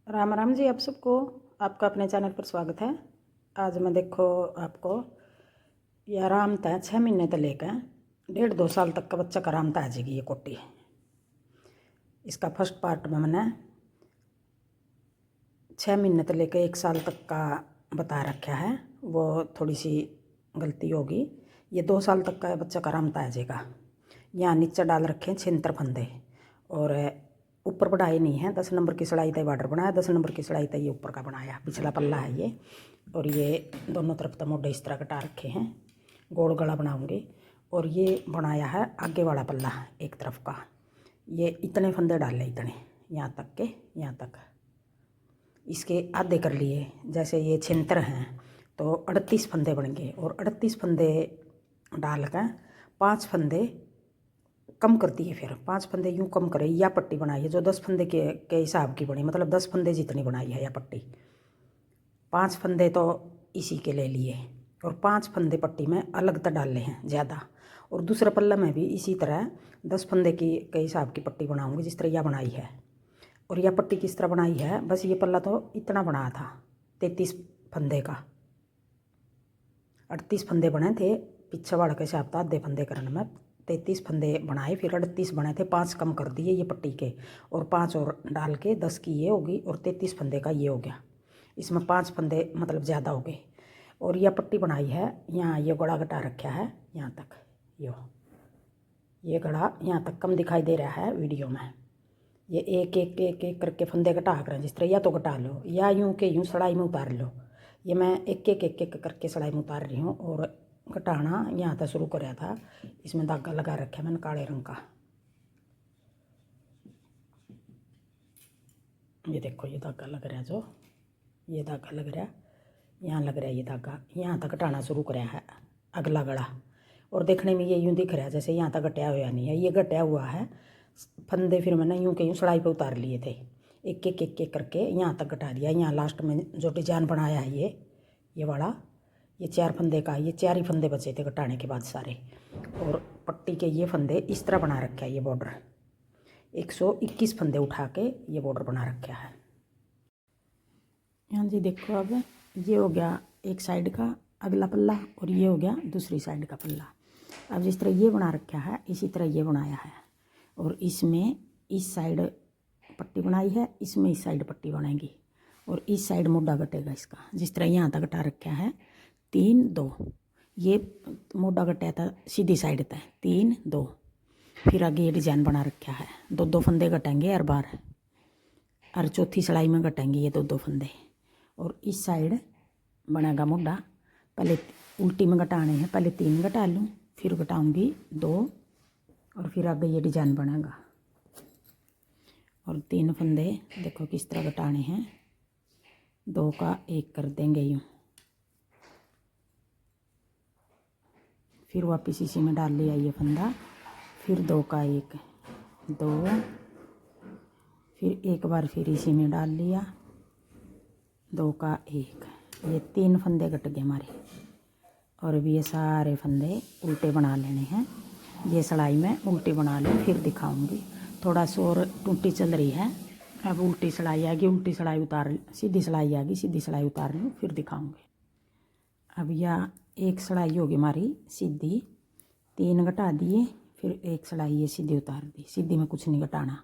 राम राम जी, आप सबको आपका अपने चैनल पर स्वागत है। आज मैं देखो आपको ये आरामता है 6 महीने से लेकर 1.5-2 साल तक का बच्चा का आरामता आ जाएगी ये कोटी। इसका फर्स्ट पार्ट में मैंने 6 महीने से लेकर 1 साल तक का बता रखा है, वो थोड़ी सी गलती होगी। ये 2 साल तक का बच्चा का आरामता आ जाएगा। यहाँ नीचे डाल रखे हैं 76 फंदे और ऊपर बढ़ाई नहीं है। 10 नंबर की सिलाई तय बॉर्डर बनाया, 10 नंबर की सिलाई तय ये ऊपर का बनाया, पिछला पल्ला है ये। और ये दोनों तरफ तो मोढे इस तरह कटा रखे हैं, गोल गला बनाऊंगी। और ये बनाया है आगे वाला पल्ला एक तरफ का। ये इतने फंदे डाल ले, इतने यहाँ तक के, यहाँ तक इसके आधे कर लिए। जैसे ये 76 हैं तो 38 फंदे बन गए और 38 फंदे डाल कर 5 फंदे कम कर दिए। फिर 5 फंदे यूँ कम करे, या पट्टी बनाई है जो 10 फंदे के हिसाब की बनी, मतलब 10 फंदे जितनी बनाई है या पट्टी। 5 फंदे तो इसी के ले लिए और 5 फंदे पट्टी में अलग तो डाले हैं ज़्यादा। और दूसरे पल्ला में भी इसी तरह 10 फंदे की के हिसाब की पट्टी बनाऊंगी जिस तरह यह बनाई है। और यह पट्टी किस तरह बनाई है, बस ये पल्ला तो इतना बना था 33 फंदे का, 38 फंदे बने थे पीछे वाला के हिसाब था, आधे फंदे करने में 33 फंदे बनाए, फिर 38 बने थे, 5 कम कर दिए ये पट्टी के और 5 और डाल के 10 की ये होगी और 33 फंदे का ये हो गया। इसमें 5 फंदे मतलब ज़्यादा हो गए। और यह पट्टी बनाई है, यहाँ ये गड़ा घटा रखा है यहाँ तक, ये गड़ा यहाँ तक कम दिखाई दे रहा है वीडियो में। ये एक एक एक एक करके फंदे घटा कर जिस तरह या तो घटा लो या यूँ के यूँ सड़ाई में उतार लो। ये मैं एक एक एक एक करके सड़ाई में उतार रही हूँ। और घटाना यहाँ तक शुरू कराया था, इसमें धागा लगा रखा है मैंने काले रंग का। ये देखो ये धागा लग रहा है, जो ये धागा लग रहा है यहाँ लग रहा है, ये धागा यहाँ तक घटाना शुरू कराया है अगला गड़ा। और देखने में ये यूँ दिख रहा है जैसे यहाँ तक घटाया हुआ नहीं है, ये घटाया हुआ है फंदे। फिर मैंने यूँ के यूँ सड़ाई पे उतार लिए थे, एक एक एक एक करके यहाँ तक घटा दिया। यहाँ लास्ट में जो डिजाइन बनाया है ये वाला, ये 4 फंदे का, ये 4 ही फंदे बचे थे घटाने के बाद सारे। और पट्टी के ये फंदे इस तरह बना रखा है, ये बॉर्डर 121 फंदे उठा के ये बॉर्डर बना रखा है। यहाँ जी देखो, अब ये हो गया एक साइड का अगला पल्ला और ये हो गया दूसरी साइड का पल्ला। अब जिस तरह ये बना रखा है इसी तरह ये बनाया है। और इसमें इस साइड पट्टी बनाई है, इसमें इस साइड पट्टी बनाएंगी और इस साइड मोढा कटेगा इसका। जिस तरह यहाँ तक कटा रखा है 3 2, ये मोढा कटा था सीधी साइड तक 3 2। फिर आगे ये डिजाइन बना रखा है, 2 फंदे कटेंगे हर बार, और चौथी सिलाई में कटेंगे ये 2 फंदे। और इस साइड बनेगा मोढा, पहले उल्टी में घटाने हैं, पहले 3 घटा लूँ, फिर घटाऊँगी 2 और फिर आगे ये डिजाइन बनेगा। और 3 फंदे देखो किस तरह घटाने हैं, 2 का 1 कर देंगे यूँ, फिर वापस इसी में डाल लिया ये फंदा, फिर 2 का 1 2, फिर एक बार फिर इसी में डाल लिया 2 का 1। ये 3 फंदे कट गए हमारे। और अभी ये सारे फंदे उल्टे बना लेने हैं। ये सिलाई में उल्टी बना लूँ फिर दिखाऊंगी। थोड़ा सा और टूटी चल रही है, अब उल्टी सिलाई आएगी, उल्टी सिलाई उतार, सीधी सिलाई आएगी, सीधी सिलाई उतार लूँ फिर दिखाऊंगी। अब यह एक सिलाई होगी हमारी सीधी, 3 घटा दिए, फिर एक सिलाई ये सीधी उतार दी, सीधी में कुछ नहीं घटाना।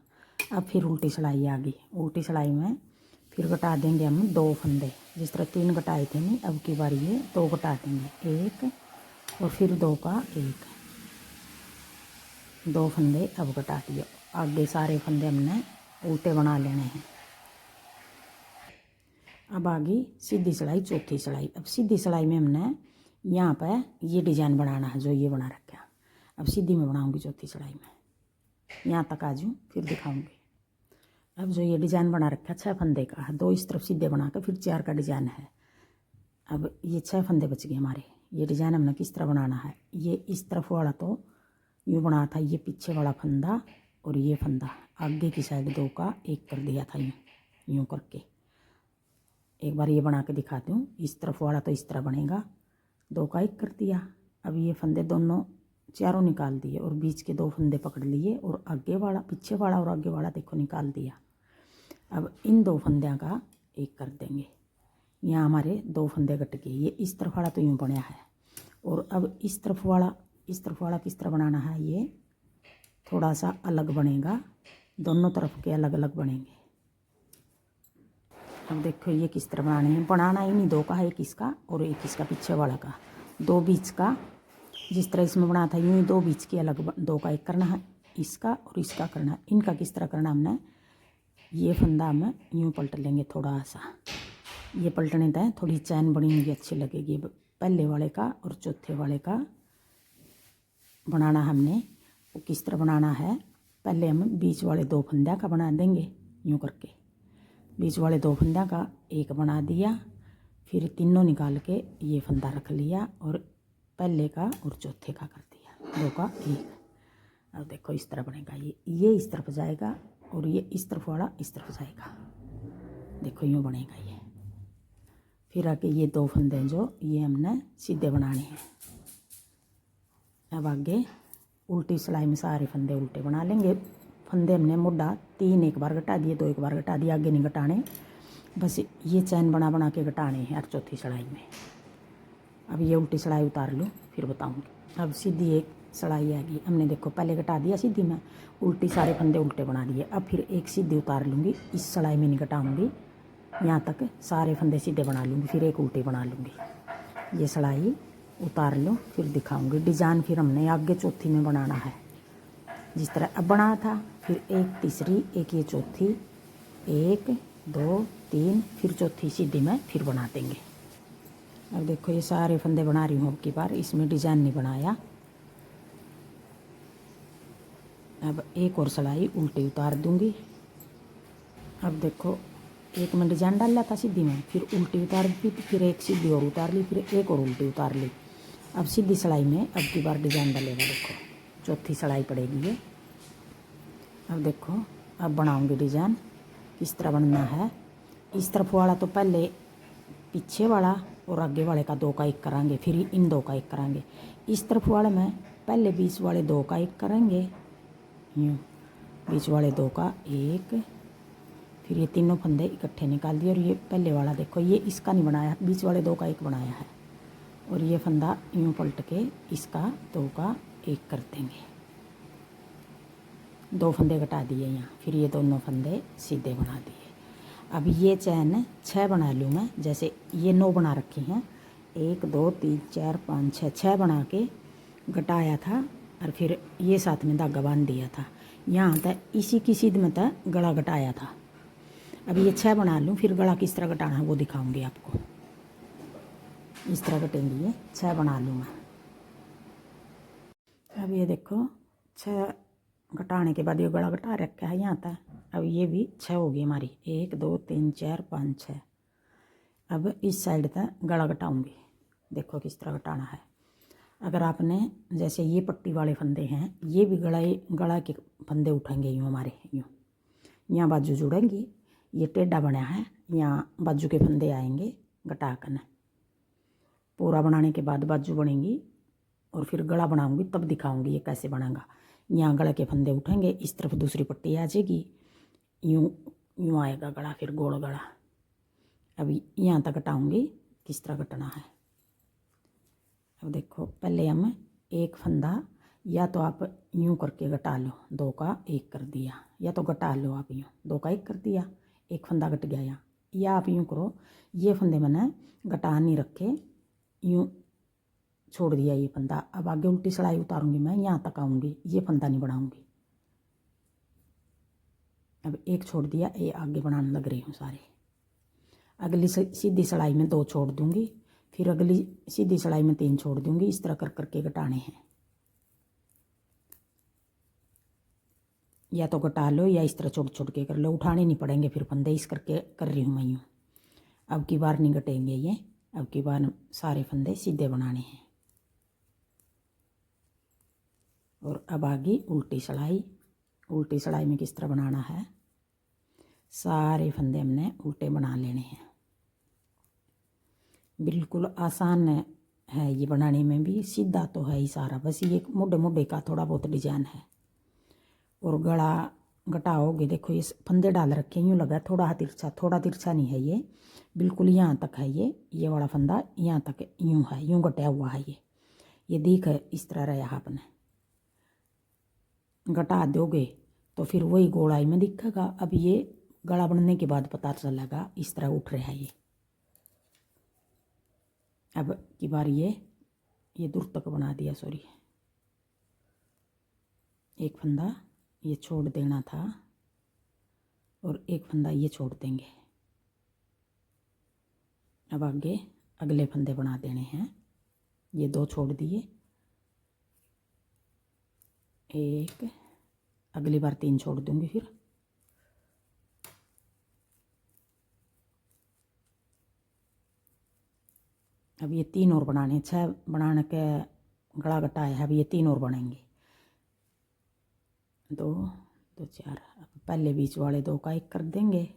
अब फिर उल्टी सिलाई आ गई, उल्टी सिलाई में फिर घटा देंगे हम 2 फंदे। जिस तरह 3 घटाए थे नहीं, अब की बारी ये 2 घटा देंगे, 1 और फिर 2 का 1, 2 फंदे अब घटा दिए। आगे सारे फंदे हमने उल्टे बना लेने हैं। अब आ गई सीधी सिलाई, चौथी सिलाई। अब सीधी सिलाई में हमने यहाँ पर ये डिजाइन बनाना है जो ये बना रखा। अब सीधी में बनाऊंगी चौथी सिलाई में, यहाँ तक आ जाऊँ फिर दिखाऊंगी। अब जो ये डिजाइन बना रखा है 6 फंदे का, 2 इस तरफ सीधे बना कर फिर 4 का डिजाइन है। अब ये 6 फंदे बच गए हमारे। ये डिजाइन हमने किस तरह बनाना है, ये इस तरफ वाला तो यूँ बना था, ये पीछे वाला फंदा और ये फंदा आगे की साइड 2 का 1 कर दिया था, यूँ यूँ करके। एक बार ये बना के दिखाती हूँ। इस तरफ वाला तो इस तरह बनेगा, 2 का 1 कर दिया। अब ये फंदे दोनों चारों निकाल दिए और बीच के 2 फंदे पकड़ लिए और आगे वाला, पीछे वाला और आगे वाला देखो निकाल दिया। अब इन 2 फंदों का एक कर देंगे। यहाँ हमारे 2 फंदे कट गए। ये इस तरफ वाला तो यूँ बनया है, और अब इस तरफ वाला किस तरह बनाना है, ये थोड़ा सा अलग बनेगा, दोनों तरफ के अलग अलग बनेंगे। अब देखो ये किस तरह बनाने हैं। बनाना इन्हीं 2 का है, एक इसका और एक इसका पीछे वाला का। 2 बीच का जिस तरह इसमें बना था यूँ ही 2 बीच के अलग 2 का एक करना है, इसका और इसका करना है। इनका किस तरह करना हमने, ये फंदा में यूँ पलट लेंगे थोड़ा सा, ये पलटने दें, थोड़ी चैन बनेगी अच्छी लगेगी। पहले वाले का और चौथे वाले का बनाना हमने, वो किस तरह बनाना है, पहले हम बीच वाले 2 फंदे का बना देंगे यूँ करके। बीच वाले 2 फंदे का एक बना दिया, फिर तीनों निकाल के ये फंदा रख लिया और पहले का और चौथे का कर दिया, 2 का एक। अब देखो इस तरह बनेगा। ये इस तरफ जाएगा और ये इस तरफ वाला इस तरफ जाएगा। देखो यूँ बनेगा ये। फिर आगे ये 2 फंदे जो ये हमने सीधे बनाने हैं। अब आगे उल्टी सिलाई में सारे फंदे उल्टे बना लेंगे। फंदे हमने मुड्ढा 3 एक बार घटा दिए, 2 एक बार घटा दिए, आगे नहीं घटाने, बस ये चैन बना बना के घटाने हैं हर चौथी सिलाई में। अब ये उल्टी सिलाई उतार लूँ फिर बताऊँगी। अब सीधी एक सिलाई आएगी, हमने देखो पहले घटा दिया सीधी में, उल्टी सारे फंदे उल्टे बना दिए। अब फिर एक सीधी उतार लूँगी, इस सिलाई में नहीं घटाऊँगी, यहाँ तक सारे फंदे सीधे बना लूँगी, फिर एक उल्टी बना लूँगी। ये सिलाई उतार लो फिर दिखाऊँगी। डिजाइन फिर हमने आगे चौथी में बनाना है जिस तरह अब बना था, फिर एक तीसरी, एक ये चौथी, 1 2 3, फिर चौथी सीधी में फिर बना देंगे। अब देखो ये सारे फंदे बना रही हूँ अब की बार, इसमें डिजाइन नहीं बनाया। अब एक और सिलाई उल्टी उतार दूंगी। अब देखो एक में डिजाइन डाल लिया था सीधी में, फिर उल्टी उतार दी, फिर एक सीधी और उतार ली, फिर एक और उल्टी उतार ली। अब सीधी सिलाई में अब की बार डिजाइन डालेगा। देखो चौथी सिलाई पड़ेगी ये। अब देखो अब बनाऊंगी डिजाइन, किस तरह बनना है। इस तरफ वाला तो पहले पीछे वाला और आगे वाले का 2 का एक करांगे, फिर इन 2 का एक करांगे। इस तरफ वाले में पहले बीच वाले 2 का एक करेंगे, यूँ बीच वाले 2 का एक, फिर ये तीनों फंदे इकट्ठे निकाल दिए। और ये पहले वाला देखो ये इसका नहीं बनाया, बीच वाले 2 का एक बनाया है, और ये फंदा यूँ पलट के इसका 2 का एक कर देंगे। 2 फंदे घटा दिए यहाँ, फिर ये दोनों फंदे सीधे बना दिए। अब ये चैन 6 बना लूँ मैं, जैसे ये 9 बना रखी हैं, 1 2 3 4 5 6, 6 बना के घटाया था और फिर ये साथ में धागा बांध दिया था। यहाँ तक इसी की सीध में तक गला घटाया था। अब ये 6 बना लूँ, फिर गला किस तरह घटाना है वो दिखाऊंगी आपको। इस तरह घटेंगी, ये 6 बना लूँ मैं। अब ये देखो 6 घटाने के बाद ये गला घटा रखा है यहाँ तक। अब ये भी 6 होगी हमारी, 1 2 3 4 5 6। अब इस साइड तक गला घटाऊँगी, देखो किस तरह घटाना है। अगर आपने जैसे ये पट्टी वाले फंदे हैं, ये भी गला के फंदे उठेंगे यूँ हमारे, यूँ यहाँ बाजू जुड़ेंगी, ये टेढ़ा बना है, यहाँ बाजू के फंदे आएंगे घटा कर। पूरा बनाने के बाद बाजू बनेंगी और फिर गला बनाऊंगी, तब दिखाऊंगी ये कैसे बनेगा। यहाँ गला के फंदे उठेंगे, इस तरफ दूसरी पट्टी आ जाएगी, यूँ यूँ आएगा गला, फिर गोल गला। अभी यहाँ तक घटाऊंगी, किस तरह घटना है। अब देखो पहले हम एक फंदा, या तो आप यूँ करके घटा लो, 2 का एक कर दिया, या तो घटा लो आप यूँ 2 का एक कर दिया, एक फंदा घट गया यहाँ। या आप यूँ करो, ये फंदे मैंने घटा नहीं रखे, यूँ छोड़ दिया ये फंदा। अब आगे उल्टी सिलाई उतारूंगी मैं, यहाँ तक आऊँगी, ये फंदा नहीं बनाऊंगी। अब एक छोड़ दिया, ये आगे बनाने लग रही हूँ सारे। अगली सीधी सिलाई में 2 छोड़ दूंगी, फिर अगली सीधी सिलाई में 3 छोड़ दूंगी। इस तरह कर करके घटाने हैं, या तो घटा लो या इस तरह छोड़ छोड़ के कर लो, उठाने नहीं पड़ेंगे फिर फंदे। इस करके कर रही हूँ मैं यूँ। अब की बार नहीं घटेंगे ये, अब की बार सारे फंदे सीधे बनाने हैं। और अब आगे उल्टी सिलाई। उल्टी सिलाई में किस तरह बनाना है, सारे फंदे हमने उल्टे बना लेने हैं। बिल्कुल आसान है ये बनाने में भी, सीधा तो है ही सारा, बस ये मोटे मोटे का थोड़ा बहुत डिजाइन है। और गला घटाओगे, देखो ये फंदे डाल रखे हैं, यूँ लगा थोड़ा तिरछा नहीं है ये, बिल्कुल यहाँ तक है ये वाला फंदा यहाँ तक यूँ है, यूँ घटाया हुआ है ये दिख इस तरह रहा आपने। घटा दोगे तो फिर वही गोलाई में दिखेगा। अब ये गला बनने के बाद पता चलेगा इस तरह उठ रहा है ये। अब की बार ये दूर तक बना दिया, सॉरी, एक फंदा ये छोड़ देना था और एक फंदा ये छोड़ देंगे। अब आगे अगले फंदे बना देने हैं, ये 2 छोड़ दिए, एक, अगली बार 3 छोड़ दूंगी फिर। अब ये 3 और बनाने, 6 बनाने के गला घटाया है, अब ये 3 और बनेंगे, 2 2 4। अब पहले बीच वाले 2 का 1 कर देंगे,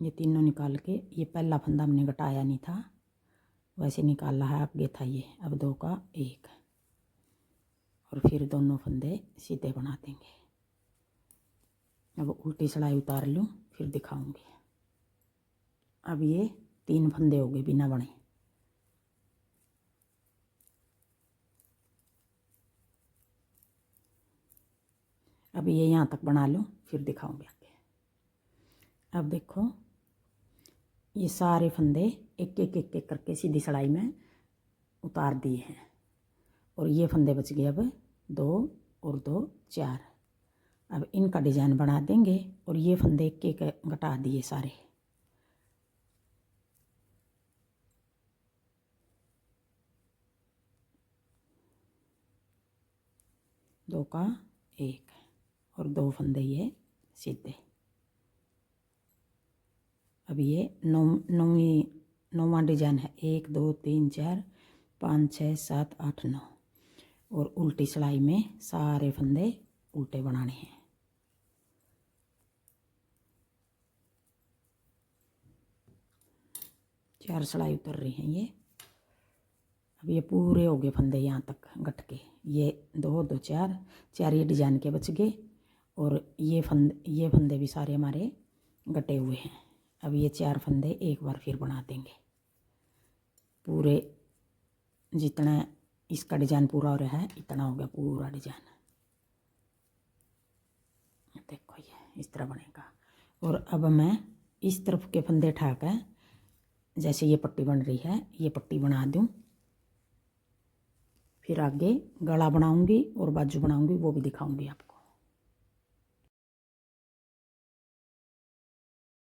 ये तीनों निकाल के, ये पहला फंदा हमने घटाया नहीं था वैसे निकाल रहा है, आगे था ये। अब 2 का 1 और फिर दोनों फंदे सीधे बना देंगे। अब उल्टी सिलाई उतार लूँ फिर दिखाऊंगी। अब ये 3 फंदे हो गए बिना बने। अब ये यहाँ तक बना लूँ फिर दिखाऊंगी आगे। अब देखो ये सारे फंदे एक एक एक एक करके सीधी सिलाई में उतार दिए हैं और ये फंदे बच गए अब 2 और 2 4। अब इनका डिजाइन बना देंगे और ये फंदे एक एक घटा दिए सारे। दो का 1 और 2 फंदे ये सीधे। अब ये नौवां डिजाइन है, 1 2 3 4 5 6 7 8 9 और उल्टी सिलाई में सारे फंदे उल्टे बनाने हैं। चार सिलाई उतर रही हैं ये। अब ये पूरे हो गए फंदे यहाँ तक गट के, ये 2 2 4 4 ये डिजाइन के बच गए और ये फंदे भी सारे हमारे गटे हुए हैं। अब ये 4 फंदे एक बार फिर बना देंगे, पूरे जितना इसका डिजाइन पूरा हो रहा है इतना हो गया पूरा डिजाइन। देखो ये इस तरह बनेगा। और अब मैं इस तरफ के फंदे उठाकर जैसे ये पट्टी बन रही है ये पट्टी बना दूं, फिर आगे गला बनाऊंगी और बाजू बनाऊंगी वो भी दिखाऊंगी आपको।